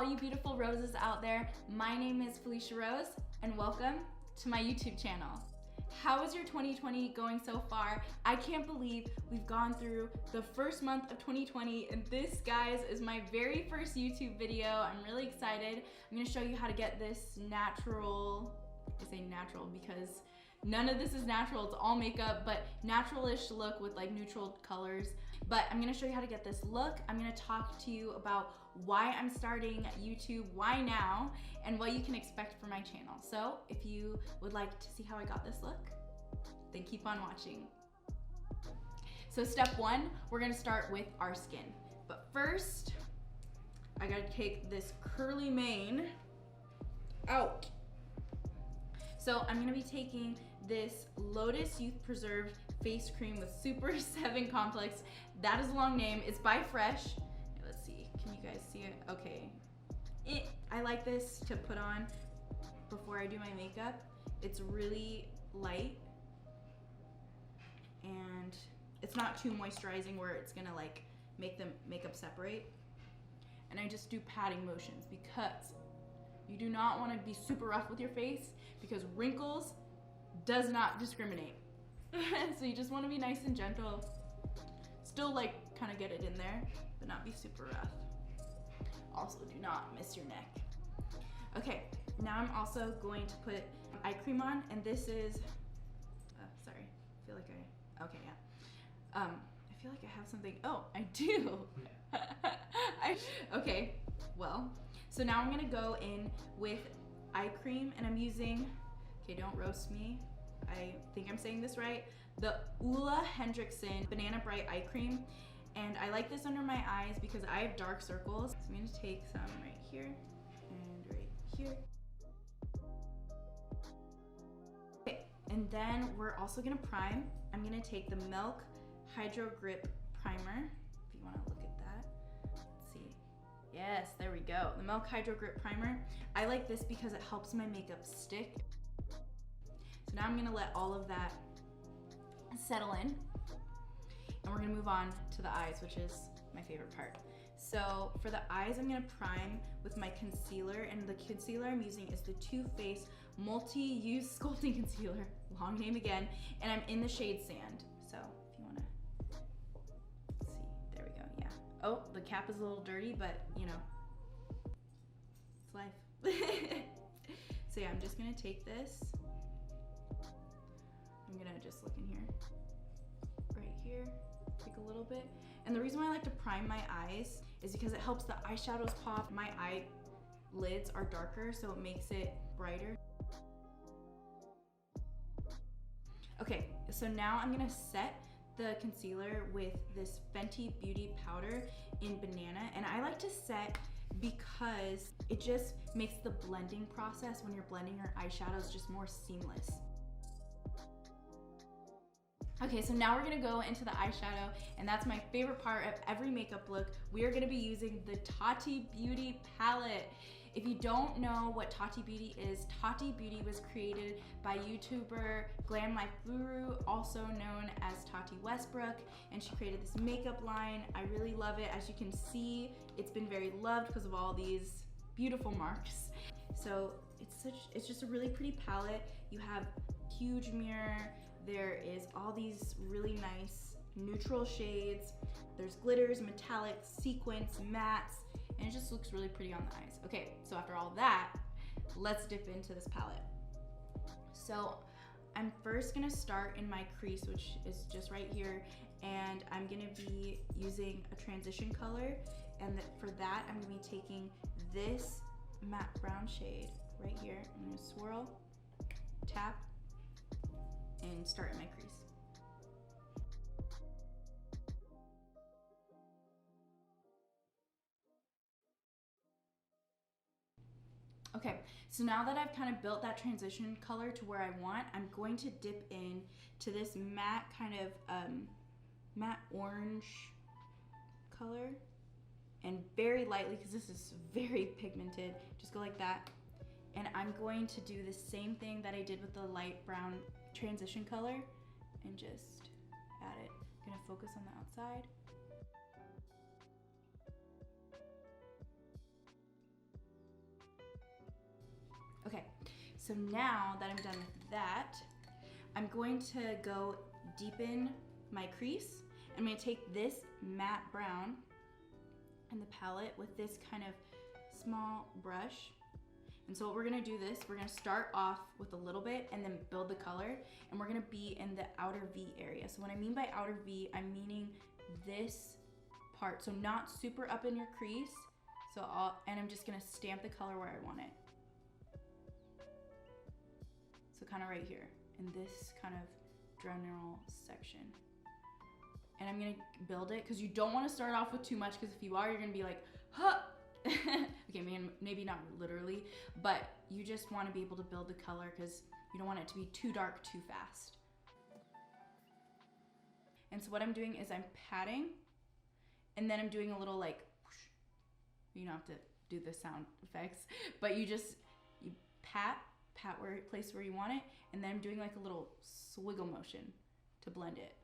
all you beautiful roses out there. My name is Felicia Rose and welcome to my YouTube channel. How is your 2020 going so far? I can't believe we've gone through the first month of 2020 and this, guys, is my very first YouTube video. I'm really excited. I'm gonna show you how to get this natural, I say natural because none of this is natural, it's all makeup, but natural-ish look with like neutral colors. But I'm gonna show you how to get this look. I'm gonna talk to you about why I'm starting YouTube, why now, and what you can expect from my channel. So if you would like to see how I got this look, then keep on watching. So step one, we're gonna start with our skin. But first, I gotta take this curly mane out. So I'm gonna be taking this Lotus Youth Preserve face cream with Super 7 Complex. That is a long name. It's by Fresh. Let's see, can you guys see it? Okay. I like this to put on before I do my makeup. It's really light and it's not too moisturizing where it's gonna like make the makeup separate. And I just do patting motions because you do not want to be super rough with your face because wrinkles does not discriminate. So you just want to be nice and gentle. Still like kind of get it in there, but not be super rough. Also do not miss your neck. Okay, now I'm also going to put eye cream on, and this is, sorry, I feel like okay, yeah. I feel like I have something, oh, I do. Okay, well, so now I'm gonna go in with eye cream, and I'm using, okay, don't roast me, I think I'm saying this right, the Ulla Hendrickson Banana Bright Eye Cream. And I like this under my eyes because I have dark circles. So I'm gonna take some right here and right here. Okay, and then we're also gonna prime. I'm gonna take the Milk Hydro Grip Primer, if you wanna look at that. Let's see. Yes, there we go. The Milk Hydro Grip Primer. I like this because it helps my makeup stick. So now I'm gonna let all of that settle in. And we're gonna move on to the eyes, which is my favorite part. So for the eyes, I'm gonna prime with my concealer, and the concealer I'm using is the Too Faced Multi-Use Sculpting Concealer, long name again, and I'm in the shade Sand. So if you wanna see, there we go, yeah. Oh, the cap is a little dirty, but you know, it's life. So yeah, I'm just gonna take this. I'm gonna just look in here, right here, take a little bit. And the reason why I like to prime my eyes is because it helps the eyeshadows pop. My eyelids are darker, so it makes it brighter. Okay, so now I'm gonna set the concealer with this Fenty Beauty powder in Banana. And I like to set because it just makes the blending process when you're blending your eyeshadows just more seamless. Okay, so now we're gonna go into the eyeshadow, and that's my favorite part of every makeup look. We are gonna be using the Tati Beauty palette. If you don't know what Tati Beauty is, Tati Beauty was created by YouTuber Glam Guru, also known as Tati Westbrook, and she created this makeup line. I really love it. As you can see, it's been very loved because of all these beautiful marks. So it's just a really pretty palette. You have huge mirror. There is all these really nice neutral shades. There's glitters, metallics, sequins, mattes, and it just looks really pretty on the eyes. Okay, so after all that, let's dip into this palette. So I'm first gonna start in my crease, which is just right here, and I'm gonna be using a transition color, and for that, I'm gonna be taking this matte brown shade right here. I'm gonna swirl, tap, and start in my crease. Okay, so now that I've kind of built that transition color to where I want, I'm going to dip in to this matte kind of matte orange color, and very lightly, because this is very pigmented, just go like that. And I'm going to do the same thing that I did with the light brown transition color and just add it. I'm gonna focus on the outside. So now that I'm done with that, I'm going to go deepen my crease. I'm gonna take this matte brown in the palette with this kind of small brush. And so what we're gonna do we're gonna start off with a little bit and then build the color, and we're gonna be in the outer V area. So what I mean by outer V, I'm meaning this part. So not super up in your crease. And I'm just gonna stamp the color where I want it. So kind of right here in this kind of general section. And I'm gonna build it, because you don't want to start off with too much, because if you are, you're gonna be like, huh. Okay, maybe not literally, but you just want to be able to build the color because you don't want it to be too dark too fast. And so what I'm doing is I'm patting, and then I'm doing a little like whoosh. You don't have to do the sound effects, but you pat place where you want it, and then I'm doing like a little swiggle motion to blend it.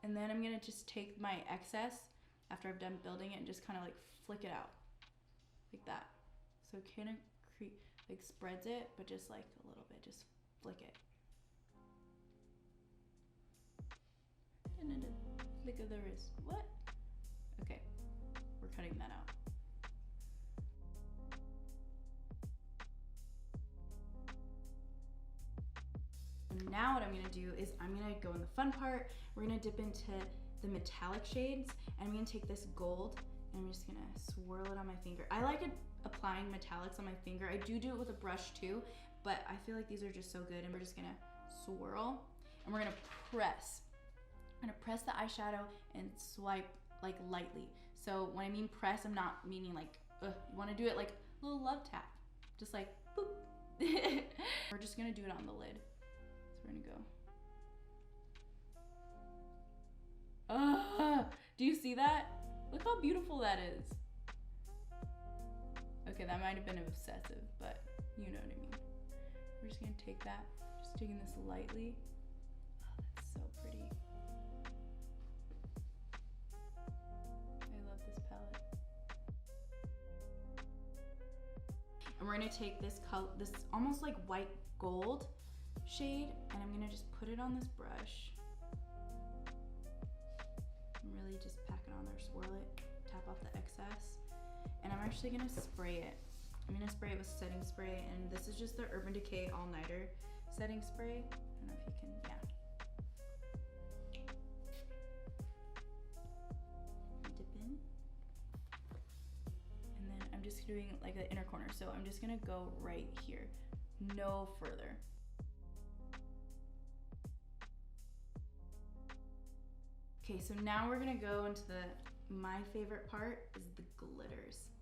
And then I'm gonna just take my excess after I've done building it and just kind of like flick it out like that. So kind of like spreads it, but just like a little bit, just flick it. And then a flick of the wrist. What? Okay, we're cutting that out. Now what I'm gonna do is I'm gonna go in the fun part. We're gonna dip into the metallic shades, and I'm gonna take this gold and I'm just gonna swirl it on my finger. I like applying metallics on my finger. I do it with a brush too, but I feel like these are just so good, and we're just gonna swirl, and we're gonna press. I'm gonna press the eyeshadow and swipe like lightly. So when I mean press, I'm not meaning like, you wanna do it like a little love tap, just like boop. We're just gonna do it on the lid. So we're gonna go. Do you see that? Look how beautiful that is. Okay, that might have been obsessive, but you know what I mean. We're just gonna take that, just taking this lightly. Oh, that's so pretty. I love this palette. And we're gonna take this color, this almost like white gold shade, and I'm gonna just put it on this brush. Really just pack it on there, swirl it, tap off the excess, and I'm actually gonna spray it. I'm gonna spray it with setting spray, and this is just the Urban Decay All Nighter setting spray. I don't know if you can, yeah. Dip in, and then I'm just doing like the inner corner, so I'm just gonna go right here, no further. Okay, so now we're gonna go into my favorite part is the glitters.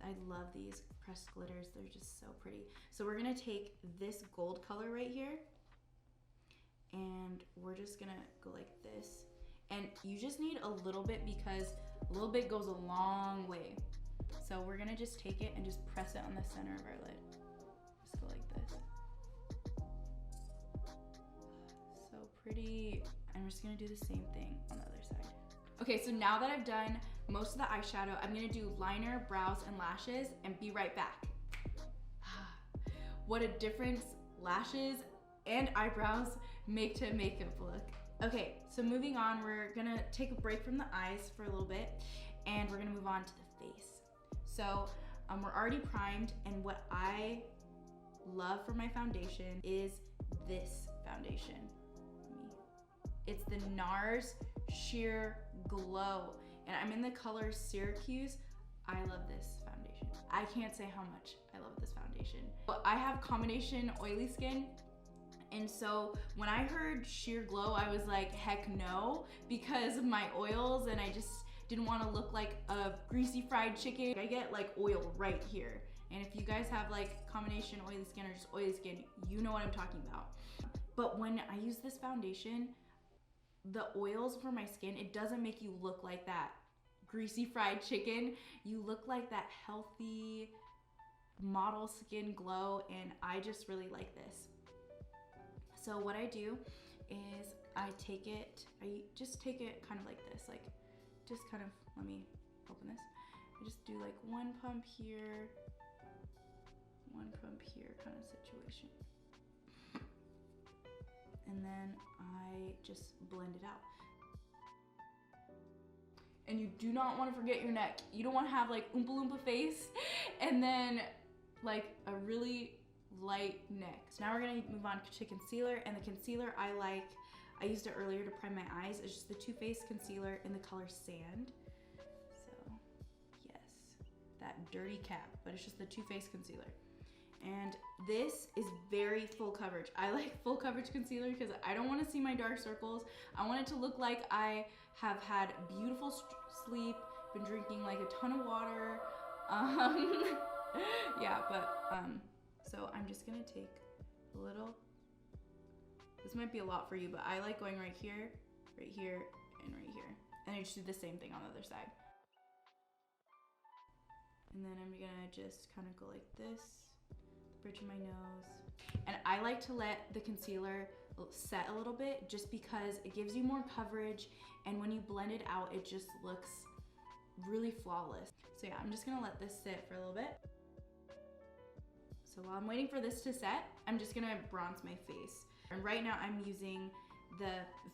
I love these pressed glitters, they're just so pretty. So we're gonna take this gold color right here, and we're just gonna go like this. And you just need a little bit, because a little bit goes a long way. So we're gonna just take it and just press it on the center of our lid. Just go like this. So pretty. And we're just gonna do the same thing on the other side. Okay, so now that I've done most of the eyeshadow, I'm gonna do liner, brows, and lashes, and be right back. What a difference lashes and eyebrows make to a makeup look. Okay, so moving on, we're gonna take a break from the eyes for a little bit, and we're gonna move on to the face. So we're already primed, and what I love for my foundation is this foundation. It's the NARS Sheer Glow, and I'm in the color Syracuse. I love this foundation. I can't say how much I love this foundation. But I have combination oily skin, and so when I heard Sheer Glow, I was like, heck no, because of my oils, and I just didn't want to look like a greasy fried chicken. I get like oil right here, and if you guys have like combination oily skin or just oily skin, you know what I'm talking about. But when I use this foundation, the oils for my skin, it doesn't make you look like that greasy fried chicken. You look like that healthy model skin glow, and I just really like this. So what I do is I just take it kind of like this, like just kind of, let me open this. I just do like one pump here, one from here kind of situation. And then I just blend it out. And you do not want to forget your neck. You don't want to have like Oompa Loompa face and then like a really light neck. So now we're gonna move on to concealer, and the concealer I used it earlier to prime my eyes. It's just the Too Faced concealer in the color Sand. So yes, that dirty cap, but it's just the Too Faced concealer. And this is very full coverage. I like full coverage concealer because I don't want to see my dark circles. I want it to look like I have had beautiful sleep, been drinking like a ton of water. Yeah, but so I'm just gonna take a little. This might be a lot for you, but I like going right here, and right here. And I just do the same thing on the other side. And then I'm gonna just kind of go like this, bridge of my nose. And I like to let the concealer set a little bit just because it gives you more coverage, and when you blend it out, it just looks really flawless. So yeah, I'm just gonna let this sit for a little bit. So while I'm waiting for this to set, I'm just gonna bronze my face. And right now I'm using the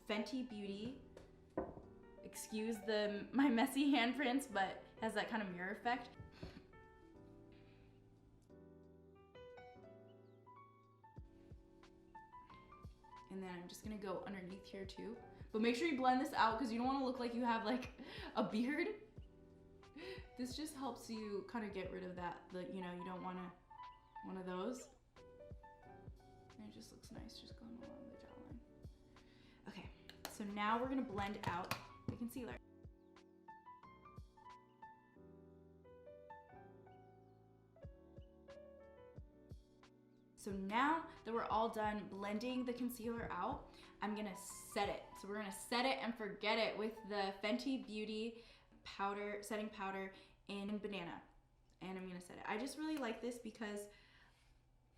Fenty Beauty, excuse my messy handprints, but it has that kind of mirror effect. And then I'm just gonna go underneath here too. But make sure you blend this out because you don't wanna look like you have like a beard. This just helps you kind of get rid of that, you don't want one of those. And it just looks nice just going along the jawline. Okay, so now we're gonna blend out the concealer. So now that we're all done blending the concealer out, I'm gonna set it. So we're gonna set it and forget it with the Fenty Beauty powder, setting powder in Banana. And I'm gonna set it. I just really like this because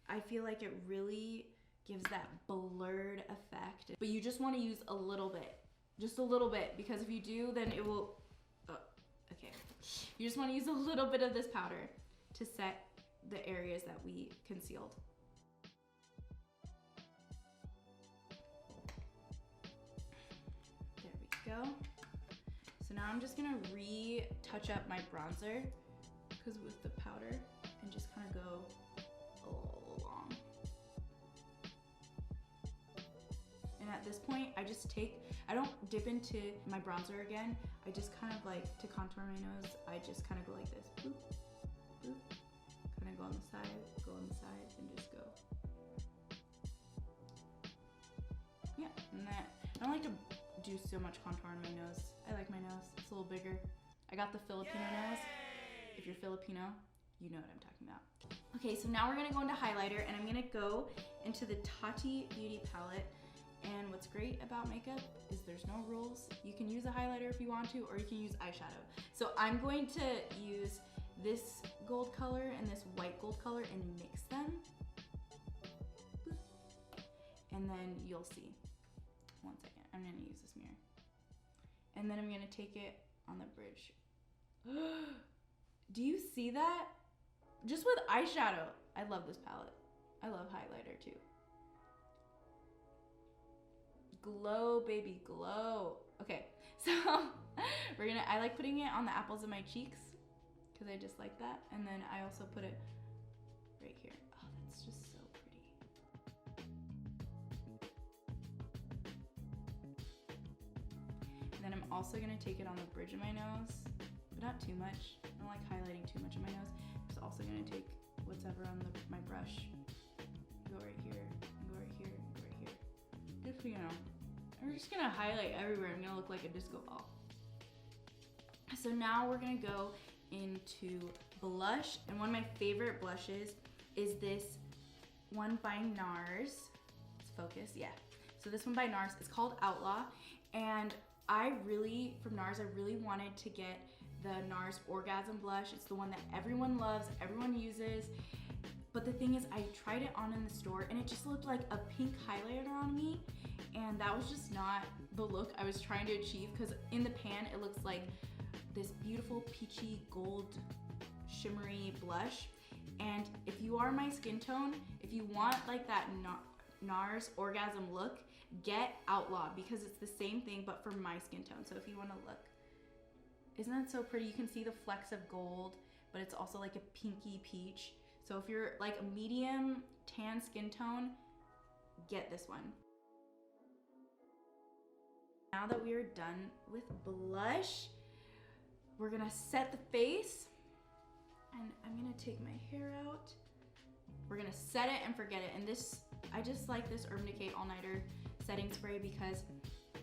I feel like it really gives that blurred effect. But you just wanna use a little bit, just a little bit, because if you do, then it will, okay. You just wanna use a little bit of this powder to set the areas that we concealed. There we go. So now I'm just gonna retouch up my bronzer because with the powder, and just kind of go all along. And at this point, I don't dip into my bronzer again. I just kind of like, to contour my nose, I just kind of go like this, boop, boop. Kind of go on the side, and just go. Yeah, and that, I don't like to do so much contour on my nose. I like my nose, it's a little bigger. I got the Filipino nose. If you're Filipino, you know what I'm talking about. Okay, so now we're gonna go into highlighter, and I'm gonna go into the Tati Beauty palette. And what's great about makeup is there's no rules. You can use a highlighter if you want to, or you can use eyeshadow. So I'm going to use this gold color and this white gold color and mix them. And then you'll see. One second, I'm gonna use this mirror. And then I'm gonna take it on the bridge. Do you see that? Just with eyeshadow. I love this palette. I love highlighter too. Glow, baby, glow. Okay, so I like putting it on the apples of my cheeks because I just like that. And then I also put it right here. Oh, that's just so pretty. And then I'm also gonna take it on the bridge of my nose, but not too much. I don't like highlighting too much of my nose. I'm just also gonna take whatever on my brush, go right here, go right here, go right here. Just, I'm just gonna highlight everywhere. I'm gonna look like a disco ball. So now we're gonna go into blush, and one of my favorite blushes is this one by NARS. Let's focus, yeah. So this one by NARS, it's called Outlaw, and from NARS, I really wanted to get the NARS Orgasm blush. It's the one that everyone loves, everyone uses. But the thing is, I tried it on in the store and it just looked like a pink highlighter on me. And that was just not the look I was trying to achieve, because in the pan, it looks like this beautiful peachy gold shimmery blush. And if you are my skin tone, if you want like that NARS orgasm look, get Outlaw, because it's the same thing but for my skin tone. So if you want to look, isn't that so pretty? You can see the flecks of gold, but it's also like a pinky peach. So if you're like a medium tan skin tone, get this one. Now that we are done with blush, we're gonna set the face, and I'm gonna take my hair out. We're gonna set it and forget it. And this, I just like this Urban Decay All Nighter setting spray because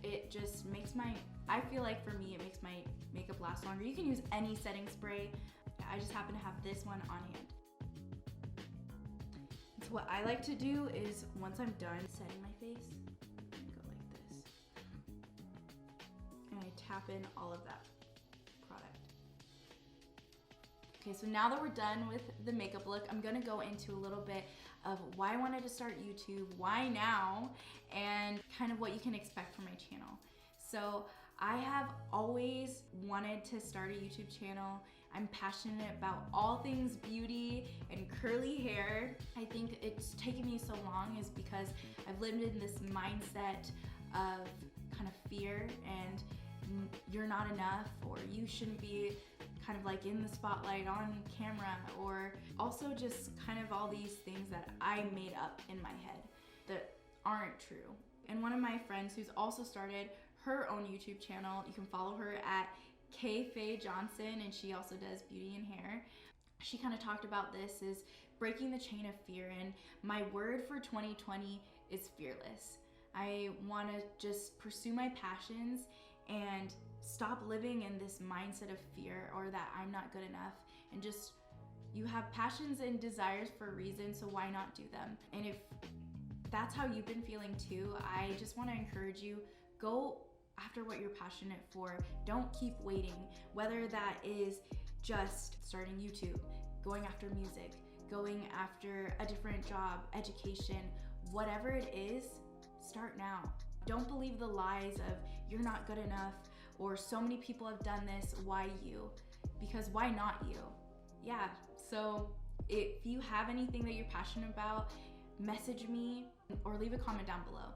it just makes I feel like for me, it makes my makeup last longer. You can use any setting spray. I just happen to have this one on hand. So what I like to do is, once I'm done setting my face, I'm gonna go like this. And I tap in all of that product. Okay, so now that we're done with the makeup look, I'm gonna go into a little bit of why I wanted to start YouTube, why now, and kind of what you can expect from my channel. So I have always wanted to start a YouTube channel. I'm passionate about all things beauty and curly hair. I think it's taken me so long is because I've lived in this mindset of kind of fear and you're not enough, or you shouldn't be kind of like in the spotlight on camera, or also just kind of all these things that I made up in my head that aren't true. And one of my friends who's also started her own YouTube channel, you can follow her at Faye Johnson, and she also does beauty and hair. She kind of talked about this is breaking the chain of fear, and my word for 2020 is fearless. I want to just pursue my passions and stop living in this mindset of fear or that I'm not good enough, and just, you have passions and desires for a reason, so why not do them? And if that's how you've been feeling too, I just want to encourage you, go after what you're passionate for. Don't keep waiting, whether that is just starting YouTube, going after music, going after a different job, education, whatever it is, start now. Don't believe the lies of you're not good enough, or so many people have done this, why you? Because why not you? Yeah, so if you have anything that you're passionate about, message me or leave a comment down below.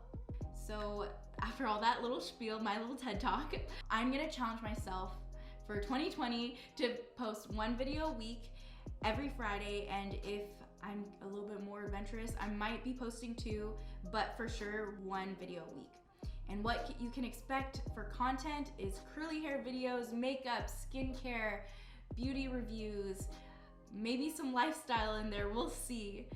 So after all that little spiel, my little TED talk, I'm gonna challenge myself for 2020 to post one video a week every Friday, and if I'm a little bit more adventurous, I might be posting 2, but for sure 1 video a week. And what you can expect for content is curly hair videos, makeup, skincare, beauty reviews, maybe some lifestyle in there, we'll see.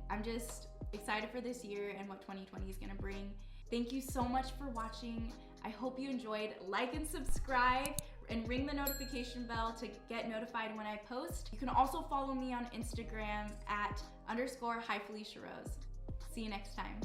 I'm just excited for this year and what 2020 is gonna bring. Thank you so much for watching. I hope you enjoyed. Like and subscribe and ring the notification bell to get notified when I post. You can also follow me on Instagram at _hi Felicia Rose. See you next time.